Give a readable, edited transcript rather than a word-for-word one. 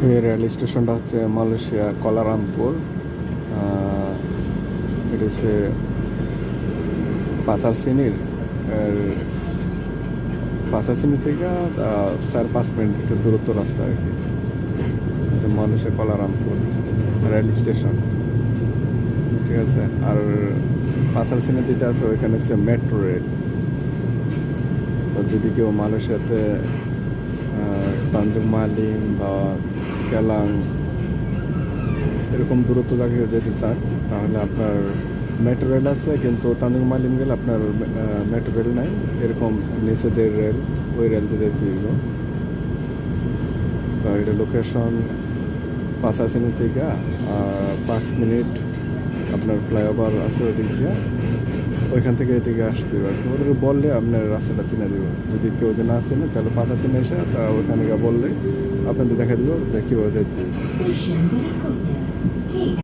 এই রেল স্টেশনটা হচ্ছে মালয়েশিয়া কোয়ালালামপুর। এটা হচ্ছে পাচারসিনির পাচারসিনি থেকে 4-5 মিনিট একটু দূরত্ব রাস্তা আর কি। মালয়েশিয়া কোয়ালালামপুর রেল স্টেশন, ঠিক আছে। আর পাচারসিনি যেটা আছে ওইখানে হচ্ছে মেট্রো রেল। তো যদি কেউ মালয়েশিয়াতে তানজুং মালিম বা কেলাং এরকম দূরত্ব জায়গায় যেতে চান, তাহলে আপনার মেট্রো রেল আছে, কিন্তু তানজুং মালিম গেলে আপনার মেট্রো রেল নাই। এরকম নিচেদের রেল, ওই রেলতে যেতে হইল। তো এটা লোকেশন পাঁচাশিনি থেকে 5 মিনিট আপনার ফ্লাইওভার আছে ওদিক দিয়ে, ওইখান থেকে এদিকে আসতে হবে আর কি। ওদের বললে আপনার রাস্তাটা চিনে দেবো। যদি কেউ যে না চেনে তাহলে পাঁচাশিনি এসে তা ওইখানে গিয়ে বললে আপনাদের দেখা দিব যে কীভাবে যাইতে হবে।